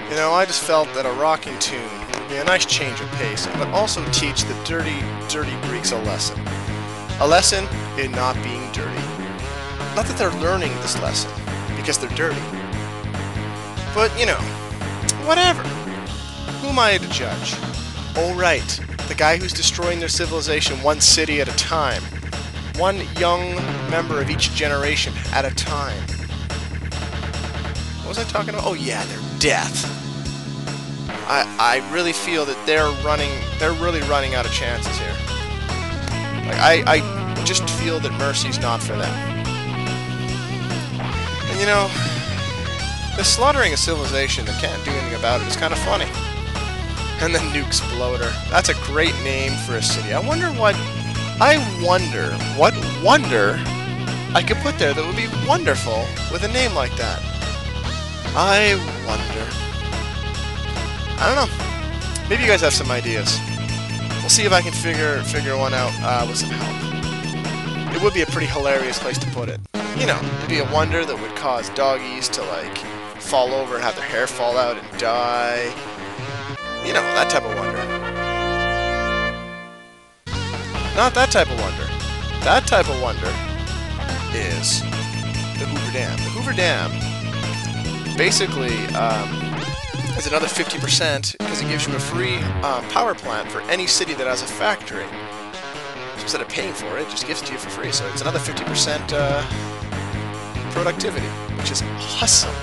You know, I just felt that a rocking tune would be a nice change of pace, but also teach the dirty, dirty Greeks a lesson. A lesson in not being dirty. Not that they're learning this lesson, because they're dirty. But, you know, whatever. Who am I to judge? Oh, right. The guy who's destroying their civilization one city at a time. One young member of each generation at a time. What was I talking about? Oh, yeah, their death. I really feel that they're really running out of chances here. Like, I just feel that mercy's not for them. And you know, the slaughtering a civilization that can't do anything about it is kind of funny. And the Nukesploder. That's a great name for a city. I wonder what wonder I could put there that would be wonderful with a name like that. I wonder. I don't know. Maybe you guys have some ideas. We'll see if I can figure one out with some help. It would be a pretty hilarious place to put it. You know, it'd be a wonder that would cause doggies to, like, fall over and have their hair fall out and die. You know, that type of wonder. Not that type of wonder. That type of wonder is the Hoover Dam. The Hoover Dam basically is another 50% because it gives you a free power plant for any city that has a factory. So instead of paying for it, it just gives it to you for free. So it's another 50% productivity, which is awesome.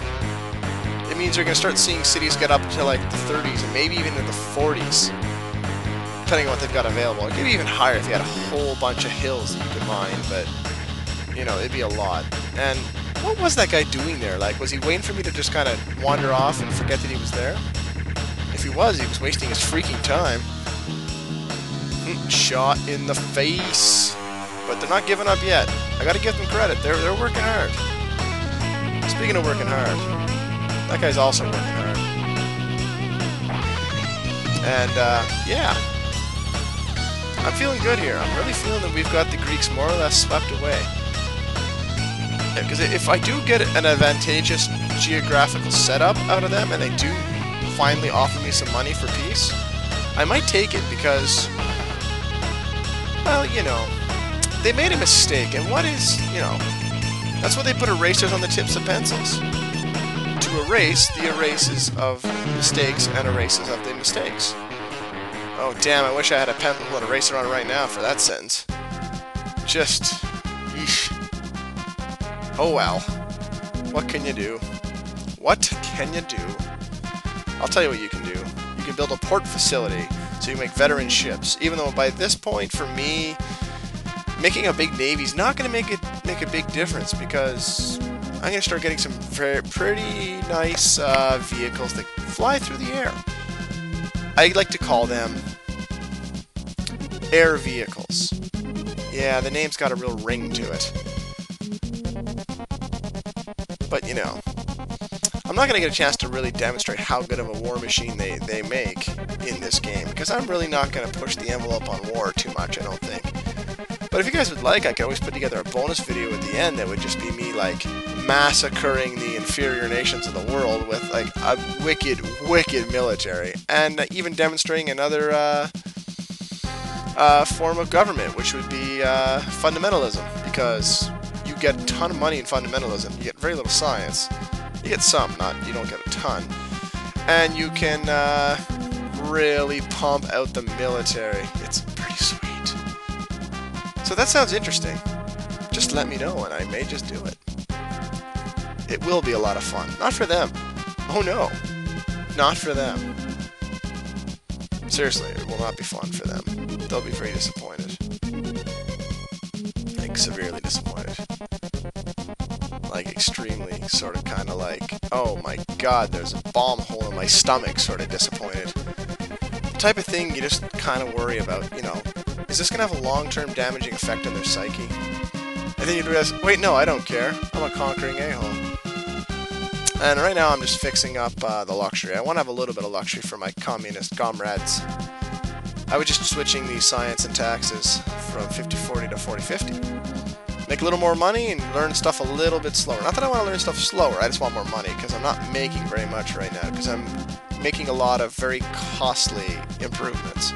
It means you're going to start seeing cities get up to like the 30s and maybe even in the 40s, depending on what they've got available. It could be even higher if you had a whole bunch of hills that you could mine, but you know, it'd be a lot. And what was that guy doing there? Like, was he waiting for me to just kind of wander off and forget that he was there? If he was wasting his freaking time. Shot in the face. But they're not giving up yet. I gotta give them credit. They're working hard. Speaking of working hard, that guy's also working hard. And, yeah. I'm feeling good here. I'm really feeling that we've got the Greeks more or less swept away. Because if I do get an advantageous geographical setup out of them, and they do finally offer me some money for peace, I might take it because, well, you know, they made a mistake, and what is, you know, that's why they put erasers on the tips of pencils. To erase the erases of mistakes and erases of the mistakes. Oh, damn, I wish I had a pencil and eraser on right now for that sentence. Just, yeesh. Oh well. What can you do? What can you do? I'll tell you what you can do. You can build a port facility so you make veteran ships. Even though by this point, for me, making a big navy is not going to make a big difference because I'm going to start getting some pretty nice vehicles that fly through the air. I like to call them air vehicles. Yeah, the name's got a real ring to it. But, you know, I'm not going to get a chance to really demonstrate how good of a war machine they make in this game, because I'm really not going to push the envelope on war too much, I don't think. But if you guys would like, I could always put together a bonus video at the end that would just be me, like, massacring the inferior nations of the world with, like, a wicked, wicked military, and even demonstrating another form of government, which would be fundamentalism, because you get a ton of money in fundamentalism, you get very little science, you get some, you don't get a ton, and you can really pump out the military. It's pretty sweet. So that sounds interesting. Just let me know and I may just do it. It will be a lot of fun. Not for them. Oh no. Not for them. Seriously, it will not be fun for them. They'll be very disappointed. Like, severely disappointed. Like, extremely, sort of, kind of like, oh my god, there's a bomb hole in my stomach, sort of disappointed. The type of thing you just kind of worry about, you know, is this going to have a long-term damaging effect on their psyche? And then you'd realize, wait, no, I don't care. I'm a conquering a-hole. And right now I'm just fixing up the luxury. I want to have a little bit of luxury for my communist comrades. I was just switching the science and taxes from 50-40 to 40-50. Make a little more money and learn stuff a little bit slower. Not that I want to learn stuff slower, I just want more money, because I'm not making very much right now, because I'm making a lot of very costly improvements.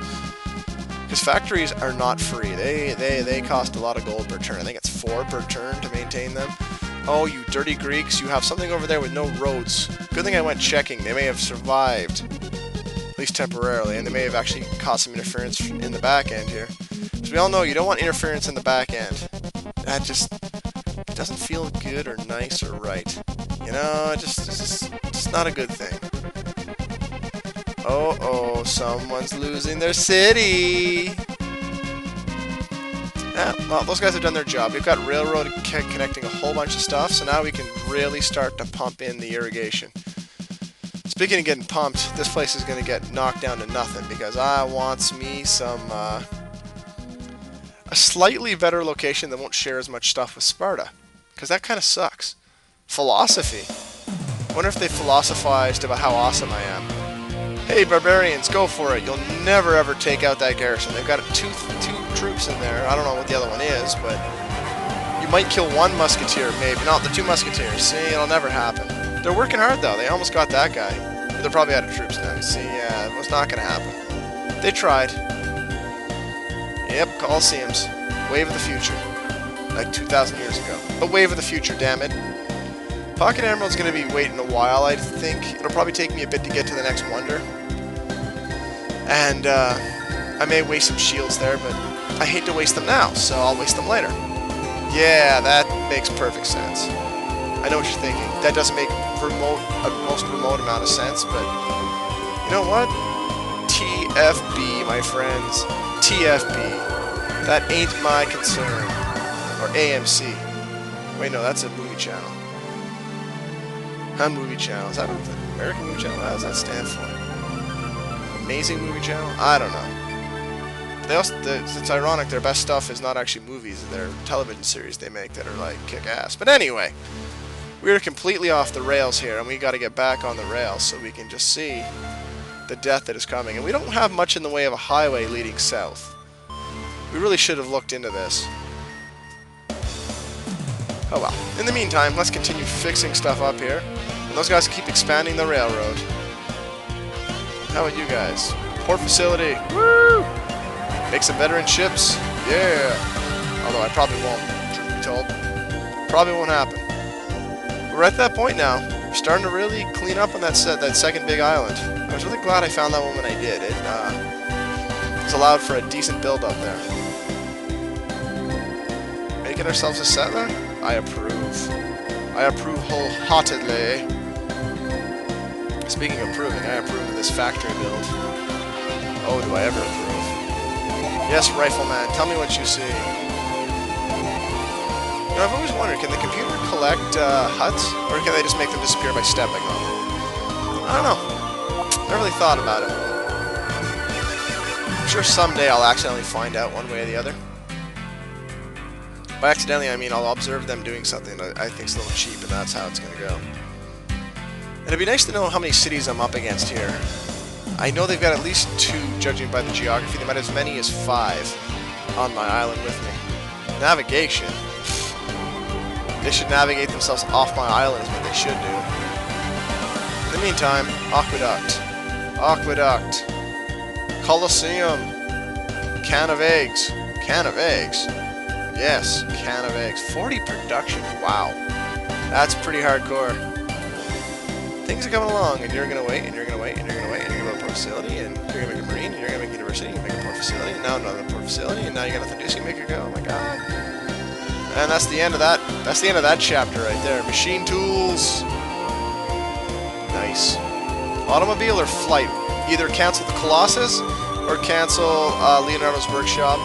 Because factories are not free. They cost a lot of gold per turn. I think it's 4 per turn to maintain them. Oh, you dirty Greeks, you have something over there with no roads. Good thing I went checking. They may have survived, at least temporarily, and they may have actually caused some interference in the back end here. As we all know, you don't want interference in the back end. That just doesn't feel good or nice or right. You know, it's just not a good thing. Oh, someone's losing their city! Yeah, well, those guys have done their job. We've got railroad connecting a whole bunch of stuff, so now we can really start to pump in the irrigation. Speaking of getting pumped, this place is going to get knocked down to nothing, because I wants me some, a slightly better location that won't share as much stuff with Sparta, because that kind of sucks. Philosophy. I wonder if they philosophized about how awesome I am. Hey, barbarians, go for it. You'll never ever take out that garrison. They've got two troops in there. I don't know what the other one is, but you might kill one musketeer, maybe. Not the 2 musketeers. See, it'll never happen. They're working hard, though. They almost got that guy. But they're probably out of troops now. See, yeah, it was not going to happen. They tried. Yep, Colosseums. Wave of the future. Like 2,000 years ago. A wave of the future, damn it. Pocket Emerald's going to be waiting a while, I think. It'll probably take me a bit to get to the next wonder. And, I may waste some shields there, but I hate to waste them now, so I'll waste them later. Yeah, that makes perfect sense. I know what you're thinking. That doesn't make most remote amount of sense, but you know what? TFB, my friends. TFB. That ain't my concern. Or AMC. Wait, no, that's a movie channel. Movie channel. Is that an American movie channel? What does that stand for? Amazing movie channel? I don't know. They also, it's ironic, their best stuff is not actually movies, they're television series they make that are like kick-ass. But anyway, we're completely off the rails here, and we got to get back on the rails so we can just see the death that is coming. And we don't have much in the way of a highway leading south. We really should have looked into this. Oh well. In the meantime, let's continue fixing stuff up here. And those guys keep expanding the railroad. How about you guys? Port facility. Woo! Make some veteran ships. Yeah. Although I probably won't, truth be told. Probably won't happen. We're at that point now. We're starting to really clean up on that second big island. I was really glad I found that one when I did. It's allowed for a decent build up there. Making ourselves a settler? I approve. I approve wholeheartedly. Speaking of proving, I approve of this factory build. Oh, do I ever approve? Yes, Rifleman, tell me what you see. You know, I've always wondered, can the computer collect huts? Or can they just make them disappear by stepping on them? I don't know. Never really thought about it. I'm sure someday I'll accidentally find out one way or the other. By accidentally, I mean I'll observe them doing something that I think's a little cheap, and that's how it's going to go. And it'd be nice to know how many cities I'm up against here. I know they've got at least 2, judging by the geography. They might have as many as 5 on my island with me. Navigation. They should navigate themselves off my island is what they should do. In the meantime, Aqueduct. Aqueduct. Colosseum. Can of eggs. Can of eggs. Yes, can of eggs. 40 production. Wow. That's pretty hardcore. Things are coming along, and you're going to wait, and you're going to wait, and you're going to wait, and you're going to build a port facility, and you're going to make a marine, and you're going to make a university, and you make a port facility, and now another port facility, and now you got nothing to do, so you make it go. Oh my god. And that's the end of that. That's the end of that chapter right there. Machine tools. Nice. Automobile or flight. Either cancel the Colossus or cancel Leonardo's workshop.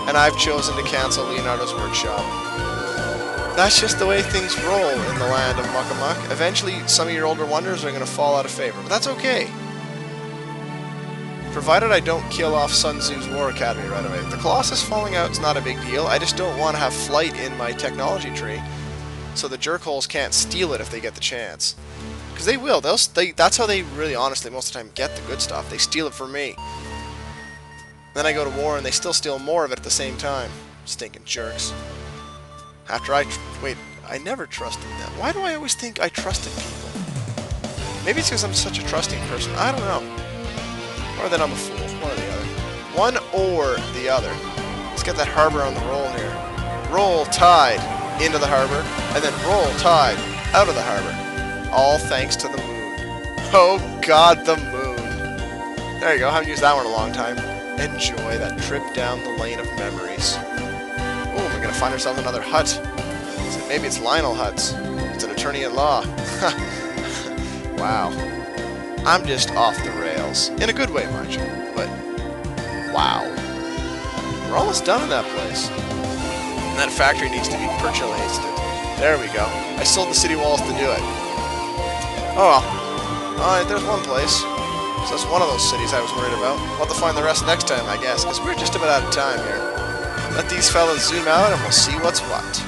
And I've chosen to cancel Leonardo's workshop. That's just the way things roll in the land of Muck Amuck. Eventually, some of your older wonders are going to fall out of favor, but that's okay. Provided I don't kill off Sun Tzu's War Academy right away. The Colossus falling out is not a big deal. I just don't want to have flight in my technology tree, so the jerkholes can't steal it if they get the chance. Because they will. That's how they really, honestly, most of the time get the good stuff. They steal it from me. Then I go to war and they still steal more of it at the same time. Stinking jerks. After wait, I never trusted them. Why do I always think I trusted people? Maybe it's because I'm such a trusting person. I don't know. Or that I'm a fool. One or the other. One or the other. Let's get that harbor on the roll here. Roll tide into the harbor, and then roll tide out of the harbor. All thanks to the moon. Oh God, the moon. There you go. I haven't used that one in a long time. Enjoy that trip down the lane of memories. Oh, we're gonna find ourselves another hut. So maybe it's Lionel Huts. It's an attorney at law. Wow. I'm just off the rails. In a good way, mind you. But, wow. We're almost done in that place. And that factory needs to be percolated. There we go. I sold the city walls to do it. Oh well. Alright, there's one place. So that's one of those cities I was worried about. We'll have to find the rest next time, I guess, because we're just about out of time here. Let these fellas zoom out and we'll see what's what.